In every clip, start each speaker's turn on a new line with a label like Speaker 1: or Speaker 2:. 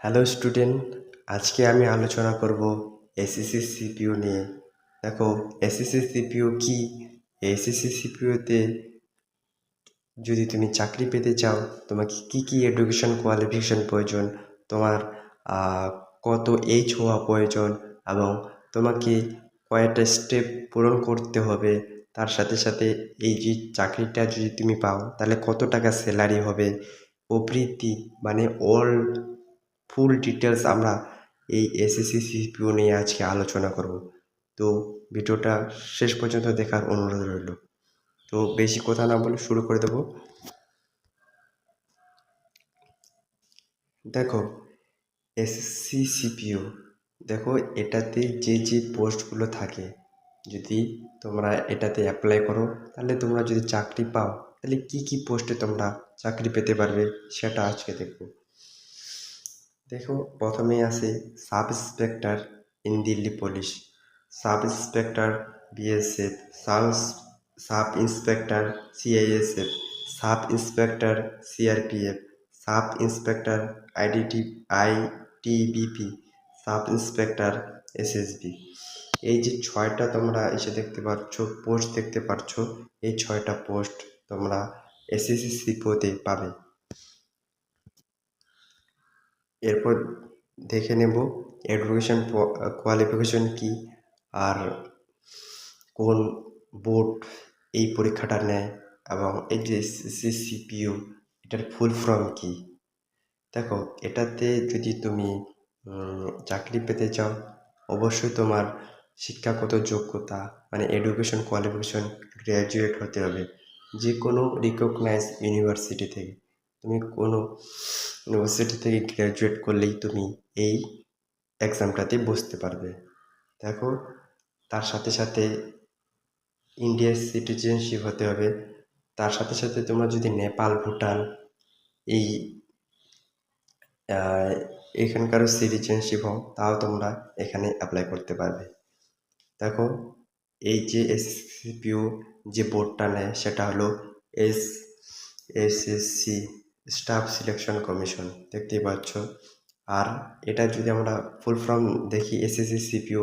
Speaker 1: Hello student, আজকে আমি আলোচনা করব এসএসসি সিপিইউ নিয়ে। দেখো, এসএসসি সিপিইউ কি? এসএসসি সিপিইউতে যদি তুমি চাকরি পেতে চাও, তোমাকে কি কি এডুকেশন কোয়ালিফিকেশন প্রয়োজন, তোমার কত এজ হওয়া প্রয়োজন, এবং তোমাকে কয়েকটা স্টেপ পূরণ করতে হবে। তার সাথে সাথে এই যে চাকরিটা যদি তুমি পাও, তাহলে কত টাকা স্যালারি হবে প্রভৃতি, মানে অল ফুল ডিটেলস আমরা এই এসএসসি সিপিইউ নিয়ে আজকে আলোচনা করব। তো ভিডিওটা শেষ পর্যন্ত দেখার অনুরোধ রইল। তো বেশি কথা না বলে শুরু করে দেবো। দেখো, এসএসসি সিপিইউ, দেখো এটাতে যে যে পোস্টগুলো থাকে, যদি তোমরা এটাতে অ্যাপ্লাই করো, তাহলে তোমরা যদি চাকরি পাও, তাহলে কি কি পোস্টে তোমরা চাকরি পেতে পারবে সেটা আজকে দেখো। দেখো, প্রথমে আছে sub inspector in Delhi police, sub inspector BSF, sub inspector CISF, sub inspector CRPF, sub inspector ITBP, sub inspector SSB. এই যে ছয়টা তোমরা এসে দেখতে পাচ্ছ, পোস্ট দেখতে পাচ্ছ, এই ছয়টা পোস্ট তোমরা এসএসসি সিপিওতে পাবে। এরপর দেখে নেব এডুকেশন কোয়ালিফিকেশন কি, আর কোন বোর্ড এই পরীক্ষাটা নেয়, এবং এই যে এসএসসি সিপিইউ এটার ফুল ফর্ম কি। দেখো, এটাতে যদি তুমি চাকরি পেতে চাও, অবশ্যই তোমার শিক্ষাগত যোগ্যতা মানে এডুকেশন কোয়ালিফিকেশন গ্র্যাজুয়েট হতে হবে যে কোনো রিকগনাইজ ইউনিভার্সিটি থেকে। তুমি কোনো ইউনিভার্সিটি থেকে গ্র্যাজুয়েট করলেই তুমি এই এক্সামটাতে বসতে পারবে। দেখো, তার সাথে সাথে ইন্ডিয়ার সিটিজেনশিপ হতে হবে। তার সাথে সাথে তোমরা যদি নেপাল, ভুটান এই এখানকারও সিটিজেনশিপ হও, তাও তোমরা এখানে অ্যাপ্লাই করতে পারবে। দেখো, এই যে এসএসসিপিইউ যে বোর্ডটা নেয় সেটা হলো এসএসসি স্টাফ সিলেকশন কমিশন, দেখতেই পাচ্ছ। আর এটা যদি আমরা ফুল ফর্ম দেখি, এসএসসি সিপিইউ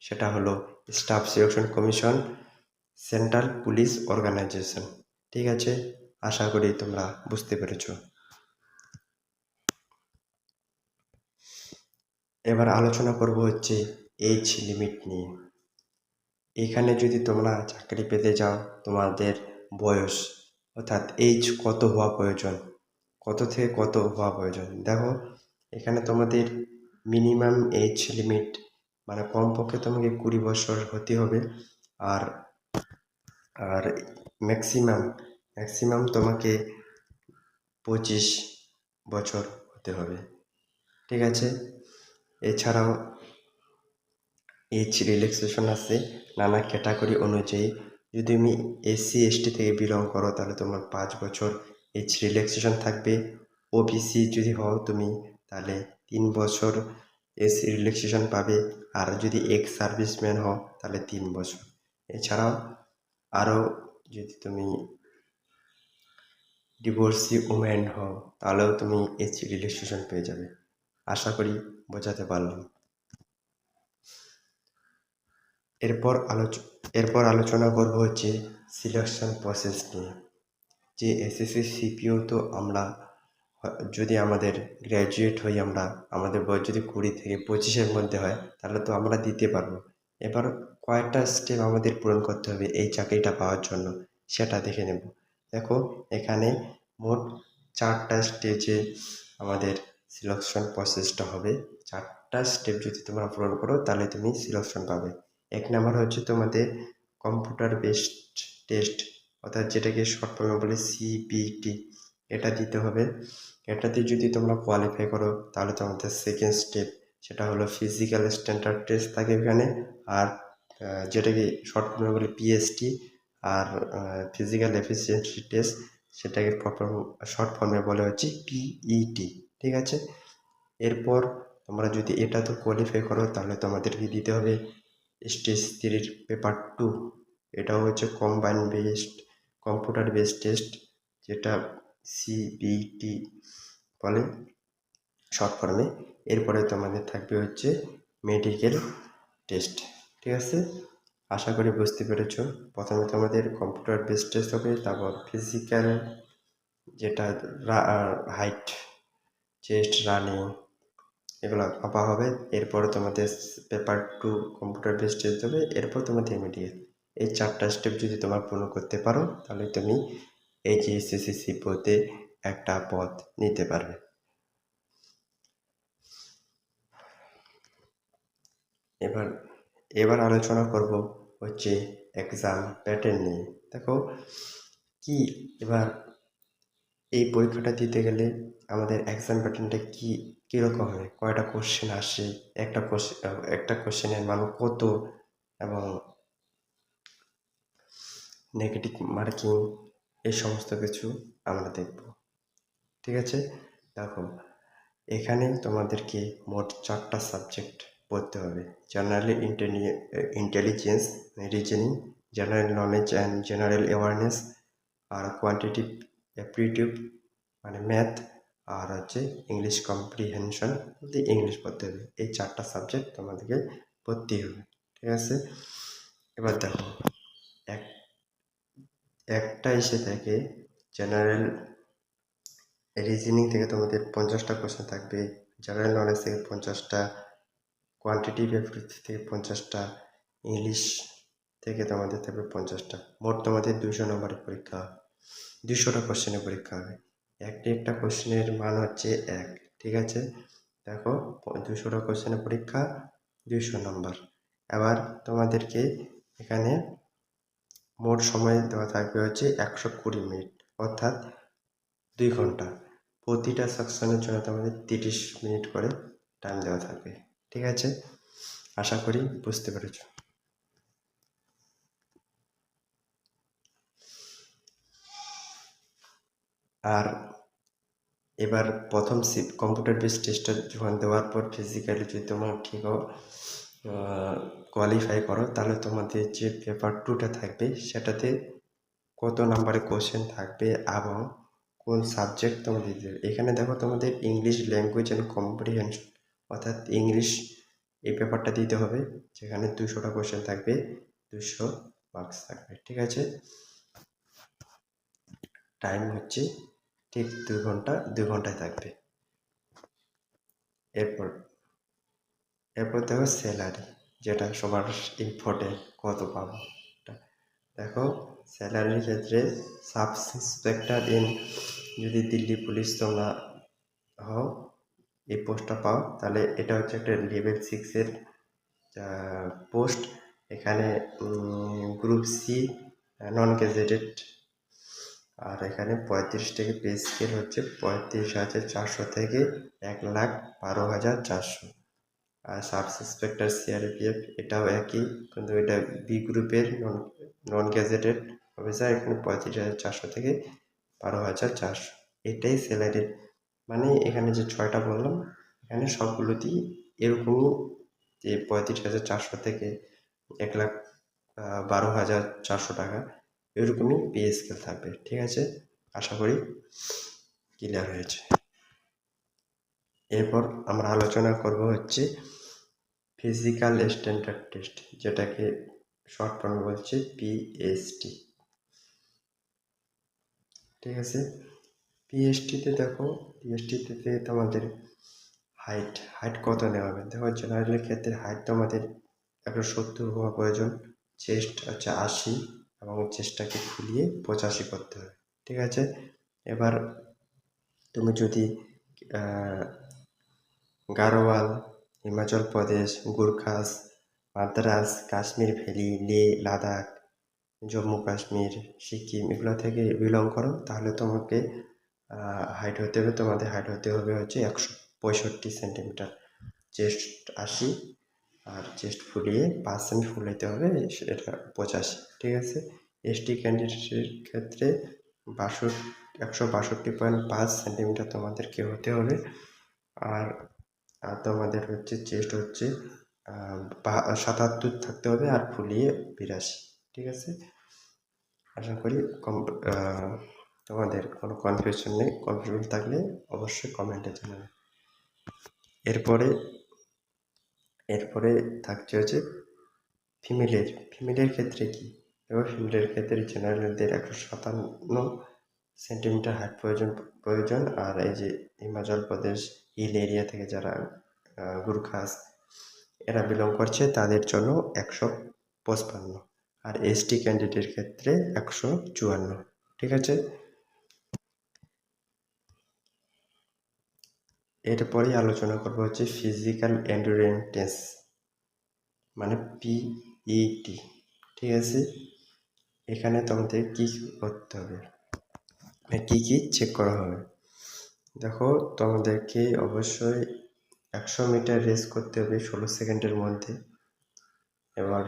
Speaker 1: সেটা হলো staff selection commission central police organisation. ঠিক আছে, আশা করি তোমরা বুঝতে পেরেছো। এবার আলোচনা করব হচ্ছে এজ লিমিট নিয়ে। এখানে যদি তোমরা চাকরি পেতে চাও, তোমাদের বয়স অর্থাৎ এজ কত হওয়া প্রয়োজন, কত থেকে কত হওয়া প্রয়োজন। দেখো, এখানে তোমাদের মিনিমাম এজ লিমিট মানে কমপক্ষে তোমাকে 20 বছর হতে হবে, আর আর ম্যাক্সিমাম ম্যাক্সিমাম তোমাকে 25 বছর হতে হবে। ঠিক আছে, এছাড়াও এজ রিল্যাক্সেশন আছে নানা ক্যাটাগরি অনুযায়ী। যদি তুমি এসসি এসটি থেকে বিলং করো, তাহলে তোমার 5 বছর এজ রিল্যাক্সেশন থাকবে। ওবিসি যদি হও তুমি, তাহলে 3 বছর এজ রিল্যাক্সেশন পাবে। আর যদি এক্স সার্ভিসম্যান হও, তাহলে 3 বছর। এছাড়াও আরও যদি তুমি ডিভোর্সি উমেন হও, তাহলেও তুমি এজ রিল্যাক্সেশন পেয়ে যাবে। আশা করি বোঝাতে পারলাম। এরপর আলোচনা করব হচ্ছে সিলেকশন প্রসেস নিয়ে। যে এসএসসি সিপিইউ তো আমরা যদি আমাদের গ্র্যাজুয়েট হই, আমাদের বয়স যদি 20 থেকে 25-এর মধ্যে হয়, তাহলে তো আমরা দিতে পারবো। এবার কয়েকটা স্টেপ আমাদের পূরণ করতে হবে এই চাকরিটা পাওয়ার জন্য, সেটা দেখে নেব। দেখো, এখানে মোট 4টা স্টেজে আমাদের সিলেকশন প্রসেসটা হবে। 4টা স্টেপ যদি তোমরা পূরণ করো, তাহলে তুমি সিলেকশন পাবে। 1 নাম্বার হচ্ছে তোমাদের কম্পিউটার বেসড টেস্ট, অর্থাৎ যেটাকে শর্ট ফর্মে বলে সিবিটি, এটা দিতে হবে। এটাতে যদি তোমরা কোয়ালিফাই করো, তাহলে তোমাদের সেকেন্ড স্টেপ সেটা হলো ফিজিক্যাল স্ট্যান্ডার্ড টেস্ট থাকে এখানে। আর যেটাকে শর্ট ফর্মে বলে পিএসটি, আর ফিজিক্যাল এফিসিয়েন্সি টেস্ট সেটাকে শর্ট ফর্মে বলে হচ্ছে পিইটি। ঠিক আছে, এরপর তোমরা যদি এটা তো কোয়ালিফাই করো, তাহলে তোমাদেরকে দিতে হবে স্টেজ 3 পেপার 2। এটাও হচ্ছে কম্পিউটার বেসড টেস্ট, যেটা সিবিটি বলে শর্ট ফর্মে। এরপরে তোমাদের থাকবে হচ্ছে মেডিকেল টেস্ট। ঠিক আছে, আশা করি বুঝতে পেরেছো। প্রথমে তোমাদের কম্পিউটার বেস টেস্ট হবে, তারপর ফিজিক্যাল, যেটা হাইট, চেস্ট, রানিং, এগুলো মাপা হবে। এরপরে তোমাদের পেপার 2 কম্পিউটার বেস টেস্ট হবে, এরপর তোমাদের মেডিকেল। এই 4টা স্টেপ যদি তোমরা পূর্ণ করতে পারো তাহলে তুমি এই যে এসএসসি সিপিওতে একটা পদ নিতে পারবে। এবার আলোচনা করব হচ্ছে এক্সাম প্যাটার্ন নিয়ে। দেখো কি, এবার এই পরীক্ষাটা দিতে গেলে আমাদের এক্সাম প্যাটার্নটা কীরকম হবে, কয়টা কোশ্চেন আসে, একটা কোশ্চেনের মান কত, এবং নেগেটিভ মার্কিং, এই সমস্ত কিছু আমরা দেখব। ঠিক আছে, দেখো এখানে তোমাদেরকে মোট 4টা সাবজেক্ট পড়তে হবে। General intelligence, reasoning, general knowledge and general awareness, আর কোয়ান্টিটিভ অ্যাপটিটিউড মানে ম্যাথ, আর হচ্ছে ইংলিশ কম্প্রিহেনশন, ইংলিশ পড়তে হবে। এই 4টা সাবজেক্ট তোমাদেরকে পড়তেই হবে। ঠিক আছে, এবার দেখো একটা এসে থাকে জেনারেল রিজনিং থেকে তোমাদের 50টা কোশ্চেন থাকবে, জেনারেল নলেজ থেকে 50টা, কোয়ান্টিটিভ অ্যাপটিটিউড থেকে 50টা, ইংলিশ থেকে তোমাদের থাকবে 50টা। মোট তোমাদের 200 নম্বরের পরীক্ষা, 200টা কোশ্চেনের পরীক্ষা হবে। একটা কোশ্চেনের মান হচ্ছে 1। ঠিক আছে, দেখো 200টা কোশ্চেনের পরীক্ষা, 200 নম্বর। এবার তোমাদেরকে এখানে মোট সময় দেওয়া থাকবে হচ্ছে 120 মিনিট, অর্থাৎ 2 ঘন্টা। প্রতিটা সেকশনের জন্য তোমাদের 30 মিনিট করে টাইম দেওয়া থাকবে। ঠিক আছে, আশা করি বুঝতে পেরেছ। আর এবার প্রথম কম্পিউটার বেস টেস্টটা যখন দেওয়ার পর ফিজিক্যালি যদি তোমরা ঠিক কোয়ালিফাই করো, তাহলে তোমাদের যে পেপার 2টা থাকবে সেটাতে কত নাম্বারের কোশ্চেন থাকবে এবং কোন সাবজেক্ট তোমাদের দিতে হবে। এখানে দেখো তোমাদের ইংলিশ ল্যাঙ্গুয়েজ অ্যান্ড কম্প্রিহেনশন, অর্থাৎ ইংলিশ এই পেপারটা দিতে হবে, যেখানে 200টা কোশ্চেন থাকবে, 200 মার্কস থাকবে। ঠিক আছে, টাইম হচ্ছে ঠিক 2 ঘন্টা, 2 ঘন্টায় থাকবে। এরপর দেখো স্যালারি, যেটা সবার ইম্পর্টেন্ট, কত পাবো। দেখো স্যালারির ক্ষেত্রে সাব ইন্সপেক্টর ইন, যদি দিল্লি পুলিশ তোমরা হও, এই পোস্টটা পাও, তাহলে এটা হচ্ছে একটা লেভেল 6-এর পোস্ট। এখানে গ্রুপ সি, নন গ্যাজেটেড, আর এখানে 35 থেকে পে স্কেল হচ্ছে 35,400 থেকে 1,12,400। আর সাব ইন্সপেক্টর সিআরপিএফ, এটাও একই, কিন্তু এটা বি গ্রুপের নন গ্যাজেটেড অফিসার। এখানে 35,400 থেকে 12,400, এটাই স্যালারির। মানে এখানে যে 6টা বললাম, এখানে সবগুলোতেই এরকমই, যে 35,400 থেকে 1,12,400 টাকা, এরকমই পে স্কেল থাকবে। ঠিক আছে, আশা করি ক্লিয়ার হয়েছে। এরপর আমরা আলোচনা করব হচ্ছে ফিজিক্যাল স্ট্যান্ডার্ড টেস্ট, যেটাকে শর্ট ফর্মে বলছে পিএসটি। ঠিক আছে, পিএসটিতে দেখো, পিএসটিতে তোমাদের হাইট কত নেওয়া হবে। দেখো জেনারেলের ক্ষেত্রে হাইট তোমাদের 170 হওয়া প্রয়োজন, চেস্ট হচ্ছে 80, এবং চেস্টটাকে ফুলিয়ে 85 করতে হবে। ঠিক আছে, এবার তুমি যদি গাড়োয়াল, হিমাচল প্রদেশ, গুরখাস, মাদ্রাস, কাশ্মীর ভ্যালি, লে লাদাখ, জম্মু কাশ্মীর, সিকিম, এগুলো থেকে বিলং করো, তাহলে তোমাকে তোমাদের হাইট হতে হবে হচ্ছে 165 সেন্টিমিটার, চেস্ট 80, আর চেস্ট ফুলিয়ে 5 সেমি ফুলাইতে হবে, সেটা 85। ঠিক আছে, এসটি ক্যান্ডিডেটের ক্ষেত্রে 162.5 সেন্টিমিটার তোমাদেরকে হতে হবে। আর তোমাদের হচ্ছে চেস্ট হচ্ছে 77 থাকতে হবে, আর ফুলিয়ে 82। ঠিক আছে, আশা করি তোমাদের কোনো কনফিউশন নেই। কনফিউশন থাকলে অবশ্যই কমেন্টে জানাবে। এরপরে এরপরে থাকছে হচ্ছে ফিমেলের ক্ষেত্রে কি দেখো, ফিমেলের ক্ষেত্রে জেনারেলদের 157 সেন্টিমিটার হাইট প্রয়োজন। আর এই যে হিমাচল প্রদেশ হিল এরিয়া থেকে যারা গুরখাস এরা বিলং করছে তাদের জন্য 155, আর এসটি ক্যান্ডিডেটের ক্ষেত্রে 154। ঠিক আছে, এরপরেই আলোচনা করবো হচ্ছে ফিজিক্যাল এন্ডুরেন্স টেস্ট, মানে পিইটি। ঠিক আছে, এখানে তোমাদের কী করতে হবে, কী কী চেক করা হবে। দেখো, তোমাদেরকে অবশ্যই 100 মিটার রেস করতে হবে 16 সেকেন্ডের মধ্যে। এবার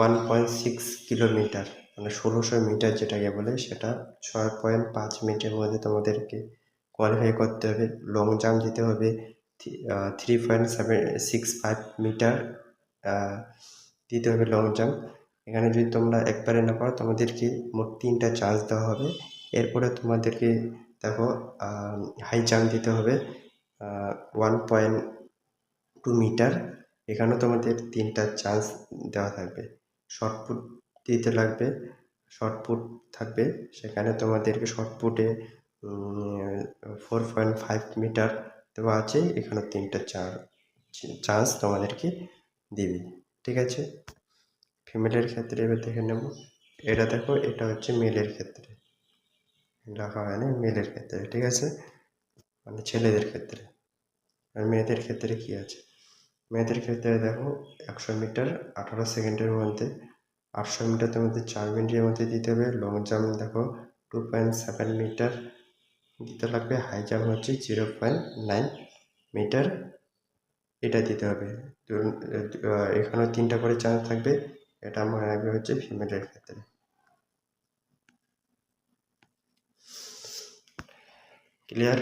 Speaker 1: 1.6 কিলোমিটার মানে 1600 মিটার যেটাকে বলে সেটা 6.5 মিনিটের মধ্যে তোমাদেরকে কোয়ালিফাই করতে হবে। লং জাম্প দিতে হবে 3.765 মিটার দিতে হবে লং জাম্প। এখানে যদি তোমরা একবারে না পারো তোমাদেরকে মোট 3টা চান্স দেওয়া হবে। এরপরে তোমাদেরকে দেখো হাই জাম্প দিতে হবে 1.2 মিটার, এখানেও তোমাদের 3টা চান্স দেওয়া থাকবে। শর্টপুট দিতে লাগবে, শর্টপুট থাকবে, সেখানে তোমাদেরকে শর্টপুটে 4.5 মিটার দেওয়া আছে, এখানে 3টা চান্স তোমাদেরকে দিবে। ঠিক আছে, ফিমেলের ক্ষেত্রে এবার দেখে নেব। এটা দেখো, এটা হচ্ছে মেলের ক্ষেত্রে লেখা হয় না, মেলের ক্ষেত্রে। ঠিক আছে, মানে ছেলেদের ক্ষেত্রে। আর মেয়েদের ক্ষেত্রে কি আছে, মেয়েদের ক্ষেত্রে দেখো 100 মিটার 18 সেকেন্ডের মধ্যে, 800 মিটার তোমাদের 4 মিনিটের মধ্যে দিতে হবে। লং জাম্প দেখো 2.7 মিটার দিতে লাগবে, হাই জাম্প হচ্ছে 0.9 মিটার এটা দিতে হবে। এখানেও 3টা করে চান্স থাকবে, এটা মনে রাখবে হচ্ছে ফিমেলের ক্ষেত্রে। ক্লিয়ার?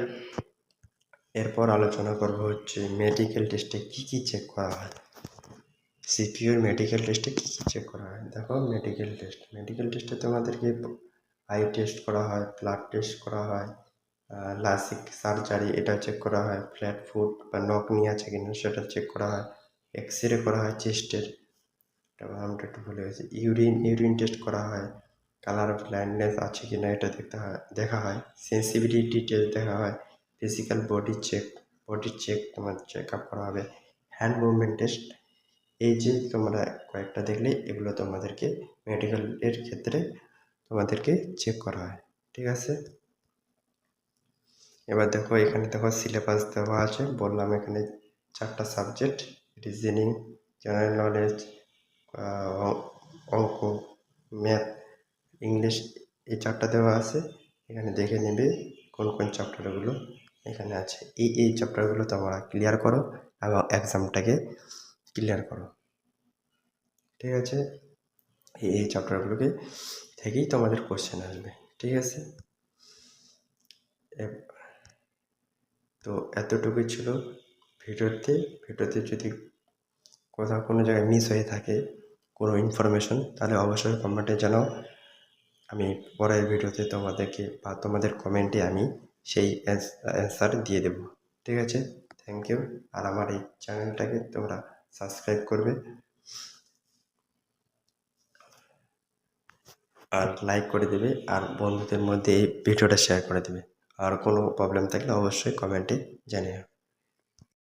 Speaker 1: এরপর আলোচনা করব হচ্ছে মেডিকেল টেস্টে কী কী চেক করা হয়। সিপিওর মেডিকেল টেস্টে কী কী চেক করা হয়। দেখো, মেডিকেল টেস্টে তোমাদেরকে আই টেস্ট করা হয়, ব্লাড টেস্ট করা হয়, লাসিক সার্জারি এটা চেক করা হয়, ফ্ল্যাট ফুট বা নখ নিয়ে আছে কিনা সেটা চেক করা হয়, এক্স রে করা হয় চেস্টের, নামটা একটু ভুলে গেছি, ইউরিন টেস্ট করা হয়, কালার অফ ব্লাইন্ডনেস আছে কিনা এটা দেখা হয়, সেন্সিটিভিটি টেস্ট দেখা হয়, ফিজিক্যাল বডি চেক তোমার চেক আপ করা হবে, হ্যান্ড মুভমেন্ট টেস্ট। এই যে তোমরা কয়েকটা দেখলে এগুলো তোমাদেরকে মেডিকেলের ক্ষেত্রে তোমাদেরকে চেক করা হয়। ঠিক আছে, এবার দেখো, এখানে দেখো সিলেবাস দেওয়া আছে, বললাম এখানে 4টা সাবজেক্ট, রিজনিং, জেনারেল নলেজ, অঙ্ক, ম্যাথ, ইংলিশ, এই 4টা দেওয়া আছে। এখানে দেখে নেবে কোন কোন চ্যাপ্টারগুলো এখানে আছে। এই চ্যাপ্টারগুলো তোমরা ক্লিয়ার করো এবং এক্সামটাকে ক্লিয়ার করো। ঠিক আছে, এই চ্যাপ্টারগুলোকে থেকেই তোমাদের কোশ্চেন আসবে। ঠিক আছে, তো এতটুকুই ছিল ভিডিওতে যদি কোথাও কোনো জায়গায় মিস হয়ে থাকে কোনো ইনফরমেশন, তাহলে অবশ্যই কমেন্টে জানাও। আমি পরের ভিডিওতে তোমাদেরকে বা তোমাদের কমেন্টে আমি সেই অ্যান্সার দিয়ে দেব। ঠিক আছে, থ্যাংক ইউ। আর আমার এই চ্যানেলটাকে তোমরা সাবস্ক্রাইব করবে আর লাইক করে দেবে, আর বন্ধুদের মধ্যে এই ভিডিওটা শেয়ার করে দেবে। আর কোনো প্রবলেম থাকলে অবশ্যই কমেন্টে জানিও।